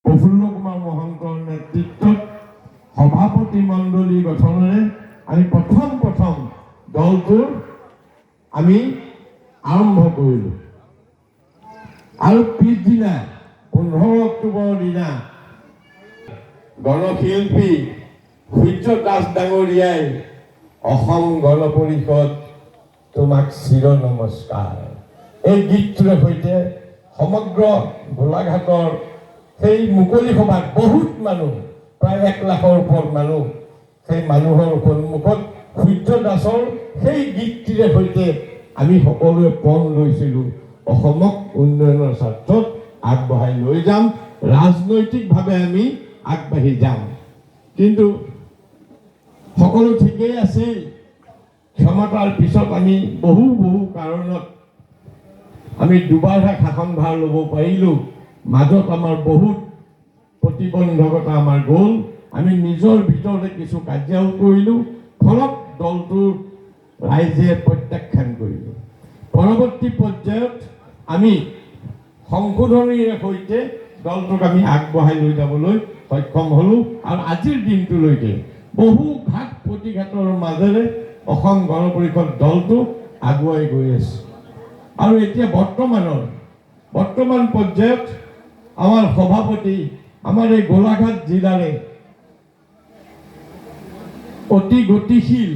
প্ৰফুল্ল কুমাৰ মহন্তৰ নেতৃত্বত সভাপতি মণ্ডলী গঠনেৰে আমি প্ৰথম দলটোৰ আমি আৰম্ভ কৰিলোঁ আৰু পিছদিনা 15 অক্টোবৰৰ দিনা গণশিল্পী সূৰ্য দাস ডাঙৰীয়াই অসম গণ পৰিষদ তোমাক চিৰ নমস্কাৰ এই গীতটোৰ সৈতে সমগ্ৰ গোলাঘাটৰ সেই মুকলি সভাত বহুত মানুহ প্ৰায় 1 লাখৰ ওপৰত মানুহ সেই মানুহৰ সন্মুখত সূৰ্য দাসৰ সেই গীতটিৰে সৈতে আমি সকলোৱে পণ লৈছিলোঁ অসমক উন্নয়নৰ স্বাৰ্থত আগবঢ়াই লৈ যাম ৰাজনৈতিকভাৱে আমি আগবাঢ়ি যাম কিন্তু সকলো ঠিকেই আছিল ক্ষমতাৰ পিছত আমি বহু কাৰণত আমি দুবাৰহে শাসনভাৰ ল'ব পাৰিলোঁ মাজত আমাৰ বহুত প্ৰতিবন্ধকতা আমাৰ গ'ল আমি নিজৰ ভিতৰতে কিছু কাজিয়াও কৰিলোঁ ফলত দলটোৰ ৰাইজে প্ৰত্যাখ্যান কৰিলে পৰৱৰ্তী পৰ্যায়ত আমি সংশোধনীৰ সৈতে দলটোক আমি আগবঢ়াই লৈ যাবলৈ সক্ষম হ'লোঁ আৰু আজিৰ দিনটোলৈকে বহু ঘাট প্ৰতিঘাতৰ মাজেৰে অসম গণ পৰিষদ দলটো আগুৱাই গৈ আছে আৰু এতিয়া বৰ্তমান পৰ্যায়ত আমাৰ সভাপতি আমাৰ এই গোলাঘাট জিলাৰে অতি গতিশীল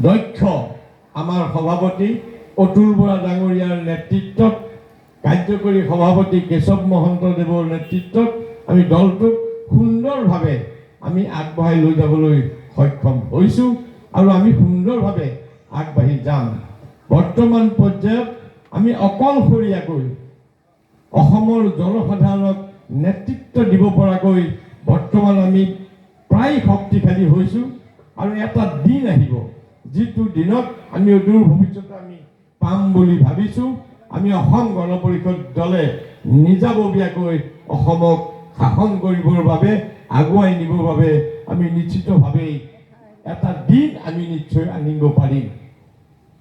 দক্ষ আমাৰ সভাপতি অতুল বৰা ডাঙৰীয়াৰ নেতৃত্বত কাৰ্যকৰী সভাপতি কেশৱ মহন্তদেৱৰ নেতৃত্বত আমি দলটোক সুন্দৰভাৱে আমি আগবঢ়াই লৈ যাবলৈ সক্ষম হৈছোঁ আৰু আমি সুন্দৰভাৱে আগবাঢ়ি যাম বৰ্তমান পৰ্যায়ত আমি অকলশৰীয়াকৈ অসমৰ জনসাধাৰণক নেতৃত্ব দিব পৰাকৈ বৰ্তমান আমি প্ৰায় শক্তিশালী হৈছোঁ আৰু এটা দিন আহিব যিটো দিনত আমি অদূৰ ভৱিষ্যতে আমি পাম বুলি ভাবিছোঁ আমি অসম গণ পৰিষদ দলে নিজাববীয়াকৈ অসমক শাসন কৰিবৰ বাবে আগুৱাই নিবৰ বাবে আমি নিশ্চিতভাৱেই এটা দিন আমি নিশ্চয় আনিব পাৰিম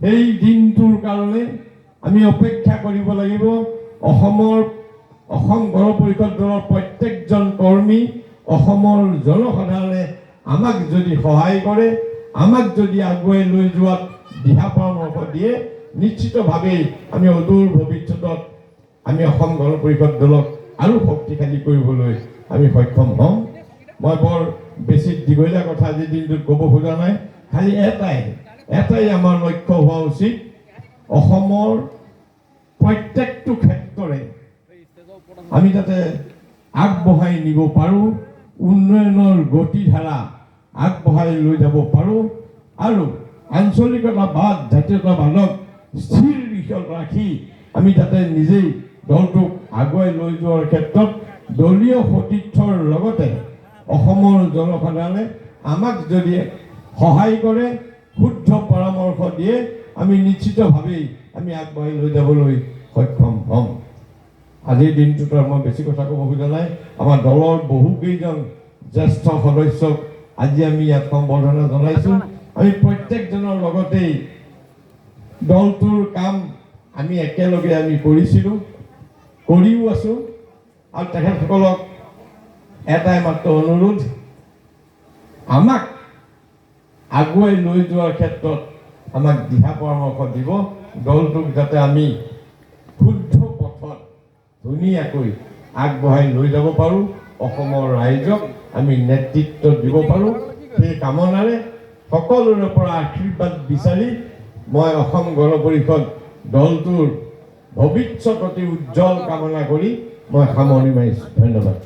এই দিনটোৰ কাৰণে আমি অপেক্ষা কৰিব লাগিব অসম গণ পৰিষদ দলৰ প্ৰত্যেকজন কৰ্মী অসমৰ জনসাধাৰণে আমাক যদি সহায় কৰে আমাক যদি আগুৱাই লৈ যোৱাত দিহা পৰামৰ্শ দিয়ে নিশ্চিতভাৱেই আমি অদূৰ ভৱিষ্যতত আমি অসম গণ পৰিষদ দলক আৰু শক্তিশালী কৰিবলৈ আমি সক্ষম হ'ম মই বৰ বেছি দীঘলীয়া কথা আজিৰ দিনটোত ক'ব খোজা নাই খালি এটাই আমাৰ লক্ষ্য হোৱা উচিত অসমৰ প্ৰত্যেকটো ক্ষেত্ৰৰে আমি যাতে আগবঢ়াই নিব পাৰোঁ উন্নয়নৰ গতিধাৰা আগবঢ়াই লৈ যাব পাৰোঁ আৰু আঞ্চলিকতাবাদ জাতীয়তাবাদক স্থিৰ দিশত ৰাখি আমি যাতে নিজেই দলটোক আগুৱাই লৈ যোৱাৰ ক্ষেত্ৰত দলীয় সতীৰ্থৰ লগতে অসমৰ জনসাধাৰণে আমাক যদি সহায় কৰে শুদ্ধ পৰামৰ্শ দিয়ে আমি নিশ্চিতভাৱেই আমি আগবাঢ়ি লৈ যাবলৈ সক্ষম হ'ম আজিৰ দিনটোত মই বেছি কথা ক'ব খোজা নাই আমাৰ দলৰ বহুকেইজন জ্যেষ্ঠ সদস্যক আজি আমি ইয়াত সম্বৰ্ধনা জনাইছোঁ আমি প্ৰত্যেকজনৰ লগতেই দলটোৰ কাম আমি একেলগে আমি কৰিছিলোঁ কৰিও আছোঁ আৰু তেখেতসকলক এটাই মাত্ৰ অনুৰোধ আমাক আগুৱাই লৈ যোৱাৰ ক্ষেত্ৰত আমাক দিহা পৰামৰ্শ দিব দলটোক যাতে আমি শুদ্ধ পথত ধুনীয়াকৈ আগবঢ়াই লৈ যাব পাৰোঁ অসমৰ ৰাইজক আমি নেতৃত্ব দিব পাৰোঁ সেই কামনাৰে সকলোৰে পৰা আশীৰ্বাদ বিচাৰি মই অসম গণ পৰিষদ দলটোৰ ভৱিষ্যত অতি উজ্জ্বল কামনা কৰি মই সামৰণি মাৰিছোঁ ধন্যবাদ